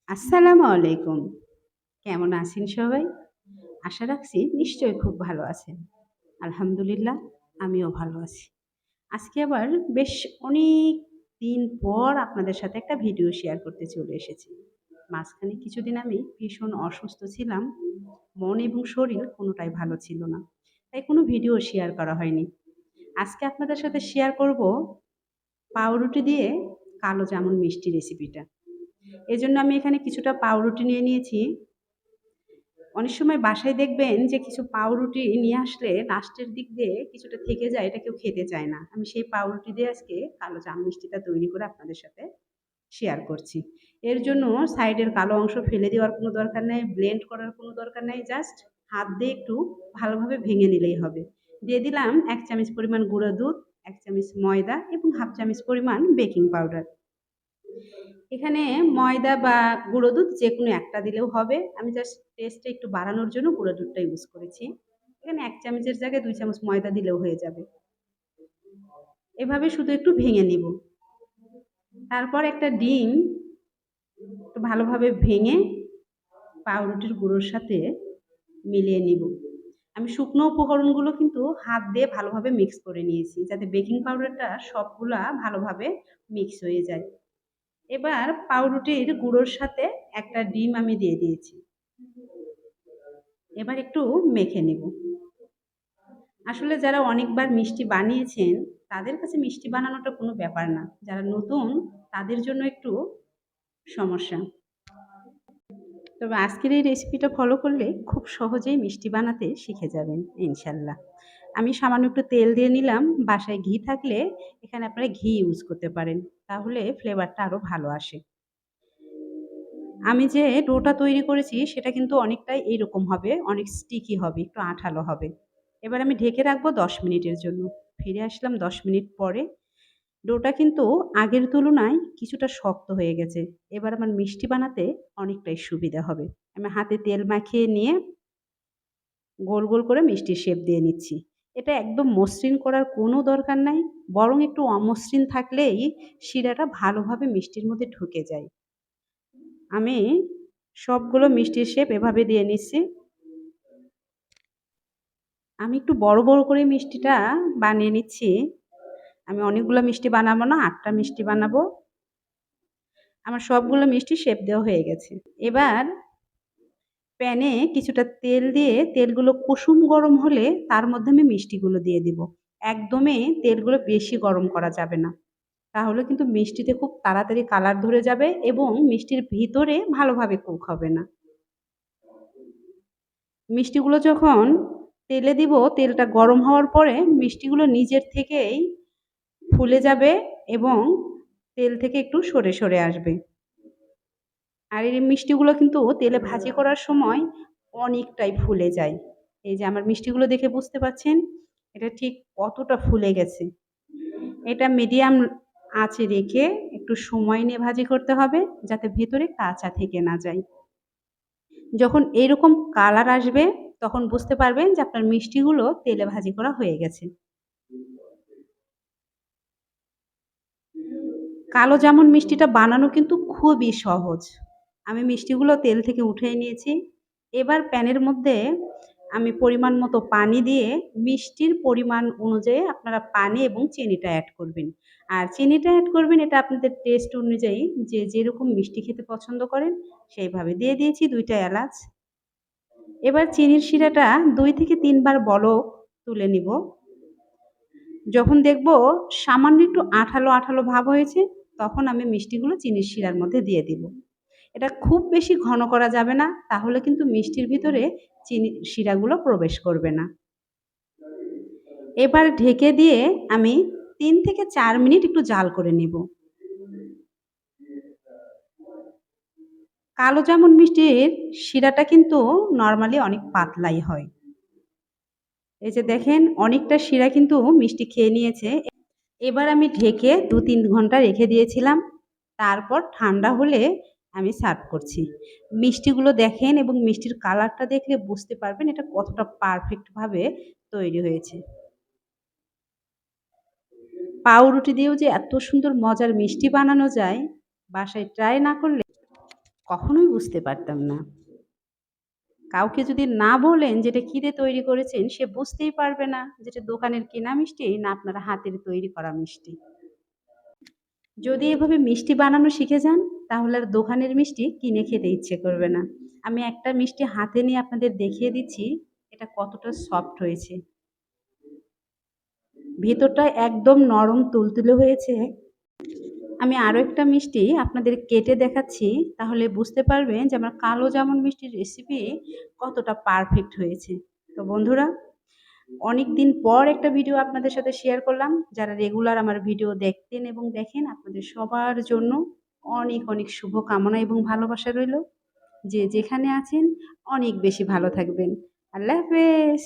আসসালামু আলাইকুম। কেমন আছেন সবাই? আশা রাখছি নিশ্চয়ই খুব ভালো আছেন। আলহামদুলিল্লাহ আমিও ভালো আছি। আজকে আবার বেশ অনেক দিন পর আপনাদের সাথে একটা ভিডিও শেয়ার করতে চলে এসেছি। মাঝখানে কিছুদিন আমি ভীষণ অসুস্থ ছিলাম। মন এবং শরীর কোনোটাই ভালো ছিল না। তাই কোনো ভিডিও শেয়ার করা হয়নি। আজকে আপনাদের সাথে শেয়ার করব পাউরুটি দিয়ে কালো জামুন মিষ্টি রেসিপিটা। এজন্য আমি এখানে কিছুটা পাউরুটি নিয়ে নিয়েছি। অনেক সময় বাসায় দেখবেন যে কিছু পাউরুটি নিয়ে আসলে লাস্টের দিক দিয়ে কিছুটা থেকে যায়, এটা কেউ খেতে চায় না। আমি সেই পাউরুটি দিয়ে আজকে কালো জাম মিষ্টিটা তৈরি করে আপনাদের সাথে শেয়ার করছি। এর জন্য সাইডের কালো অংশ ফেলে দেওয়ার কোনো দরকার নেই, ব্লেন্ড করার কোনো দরকার নেই। জাস্ট হাত দিয়ে একটু ভালোভাবে ভেঙে নিলেই হবে। দিয়ে দিলাম ১ চামচ পরিমাণ গুঁড়ো দুধ, ১ চামচ ময়দা এবং 1/2 চামচ পরিমাণ বেকিং পাউডার। এখানে ময়দা বা গুঁড়ো দুধ যেকোনো একটা দিলেও হবে। আমি জাস্ট টেস্টটা একটু বাড়ানোর জন্য গুঁড়ো দুধটা ইউজ করেছি। এখানে ১ চামচের জায়গায় ২ চামচ ময়দা দিলেও হয়ে যাবে। এভাবে শুধু একটু ভেঙে নিব। তারপর একটা ডিম একটু ভালোভাবে ভেঙে পাউরুটির গুঁড়োর সাথে মিলিয়ে নিব। আমি শুকনো উপকরণগুলো কিন্তু হাত দিয়ে ভালোভাবে মিক্স করে নিয়েছি, যাতে বেকিং পাউডারটা সবগুলা ভালোভাবে মিক্স হয়ে যায়। এবার পাউরুটির গুঁড়োর সাথে একটা ডিম আমি দিয়ে দিয়েছি। এবার একটু মেখে নেব। আসলে যারা অনেকবার মিষ্টি বানিয়েছেন তাদের কাছে মিষ্টি বানানোটা কোনো ব্যাপার না। যারা নতুন তাদের জন্য একটু সমস্যা। তবে আজকের এই রেসিপিটা ফলো করলে খুব সহজেই মিষ্টি বানাতে শিখে যাবেন ইনশাল্লাহ। আমি সামান্য একটু তেল দিয়ে নিলাম। বাসায় ঘি থাকলে এখানে আপনারা ঘি ইউজ করতে পারেন। তাহলে ফ্লেভারটা আরো ভালো আসে। আমি যে ডোটা তৈরি করেছি সেটা কিন্তু অনেকটাই এইরকম হবে, অনেক স্টিকি হবে, একটু আঠালো হবে। এবার আমি ঢেকে রাখবো ১০ মিনিটের জন্য। ফিরে আসলাম ১০ মিনিট পরে। ডোটা কিন্তু আগের তুলনায় কিছুটা শক্ত হয়ে গেছে। এবার আমার মিষ্টি বানাতে অনেকটাই সুবিধা হবে। আমি হাতে তেল মাখিয়ে নিয়ে গোল, গোল করে মিষ্টির শেপ দিয়ে নিচ্ছি। এটা একদম মসৃণ করার কোনো দরকার নাই। বরং একটু অমসৃণ থাকলেই শিরাটা ভালোভাবে মিষ্টির মধ্যে ঢুকে যায়। আমি সবগুলো মিষ্টির শেপ এভাবে দিয়ে নিচ্ছি। আমি একটু বড়, বড় করে মিষ্টিটা বানিয়ে নিচ্ছি। আমি অনেকগুলো মিষ্টি বানাবো না, ৮ টা মিষ্টি বানাবো। আমার সবগুলো মিষ্টি শেপ দেওয়া হয়ে গেছে। এবার প্যানে কিছুটা তেল দিয়ে তেলগুলো কুসুম গরম হলে তার মধ্যে আমি মিষ্টিগুলো দিয়ে দিব। একদমই তেলগুলো বেশি গরম করা যাবে না। তাহলে কিন্তু মিষ্টিতে খুব তাড়াতাড়ি কালার ধরে যাবে এবং মিষ্টির ভিতরে ভালোভাবে কুক হবে না। মিষ্টিগুলো যখন তেলে দিব, তেলটা গরম হওয়ার পরে মিষ্টিগুলো নিজের থেকেই ফুলে যাবে এবং তেল থেকে একটু সরে, সরে আসবে। আর এই মিষ্টিগুলো কিন্তু তেলে ভাজি করার সময় অনেকটাই ফুলে যায়। এই যে আমার মিষ্টিগুলো দেখে বুঝতে পারছেন, এটা ঠিক কতটা ফুলে গেছে। এটা মিডিয়াম আঁচে রেখে একটু সময় নিয়ে ভাজি করতে হবে, যাতে ভেতরে কাঁচা থেকে না যায়। যখন এইরকম কালার আসবে তখন বুঝতে পারবেন যে আপনার মিষ্টিগুলো তেলে ভাজি করা হয়ে গেছে। কালো জামুন মিষ্টিটা বানানো কিন্তু খুবই সহজ। আমি মিষ্টিগুলো তেল থেকে উঠিয়ে নিয়েছি। এবার প্যানের মধ্যে আমি পরিমাণ মতো পানি দিয়ে মিষ্টির পরিমাণ অনুযায়ী আপনারা পানি এবং চিনিটা অ্যাড করবেন। আর চিনিটা অ্যাড করবেন এটা আপনাদের টেস্ট অনুযায়ী, যে যেরকম মিষ্টি খেতে পছন্দ করেন সেইভাবে। দিয়ে দিয়েছি ২ টা এলাচ। এবার চিনির শিরাটা ২ থেকে ৩ বার বলক তুলে নিব। যখন দেখব সামান্য একটু আঠালো, আঠালো ভাব হয়েছে, তখন আমি মিষ্টিগুলো চিনির শিরার মধ্যে দিয়ে দিব। এটা খুব বেশি ঘন করা যাবে না, তাহলে কিন্তু মিষ্টির ভিতরে চিনির শিরাগুলো প্রবেশ করবে না। এবার ঢেকে দিয়ে আমি ৩ থেকে ৪ মিনিট একটু জাল করে নেব। কালো জামুন মিষ্টির শিরাটা কিন্তু নরমালি অনেক পাতলাই হয়। এই যে দেখেন অনেকটা শিরা কিন্তু মিষ্টি খেয়ে নিয়েছে। এবার আমি ঢেকে ২-৩ ঘন্টা রেখে দিয়েছিলাম। তারপর ঠান্ডা হলে আমি সার্ভ করছি। মিষ্টিগুলো দেখেন এবং মিষ্টির কালারটা দেখলে বুঝতে পারবেন এটা কতটা পারফেক্ট ভাবে তৈরি হয়েছে। পাউরুটি দিয়েও যে এত সুন্দর মজার মিষ্টি বানানো যায়, বাসায় ট্রাই না করলে কখনোই বুঝতে পারতাম না। কাউকে যদি না বলেন যে এটা কি দিয়ে তৈরি করেছেন, সে বুঝতেই পারবে না যে এটা দোকানের কেনা মিষ্টি না আপনার হাতের তৈরি করা মিষ্টি। যদি এভাবে মিষ্টি বানানো শিখে যান, তাহলে আর দোকানের মিষ্টি কিনে খেতে ইচ্ছে করবে না। আমি একটা মিষ্টি হাতে নিয়ে আপনাদের দেখিয়ে দিচ্ছি, এটা কতটা সফট হয়েছে। ভেতরটা একদম নরম তুলতুলে হয়েছে। আমি আরো একটা মিষ্টি আপনাদের কেটে দেখাচ্ছি, তাহলে বুঝতে পারবেন যে আমার কালো জামুন মিষ্টির রেসিপি কতটা পারফেক্ট হয়েছে। তো বন্ধুরা, অনেকদিন পর একটা ভিডিও আপনাদের সাথে শেয়ার করলাম। যারা রেগুলার আমার ভিডিও দেখতেন এবং দেখেন, আপনাদের সবার জন্য অনেক অনেক শুভকামনা এবং ভালোবাসা রইল। যে যেখানে আছেন অনেক বেশি ভালো থাকবেন। আল্লাহ হাফেজ।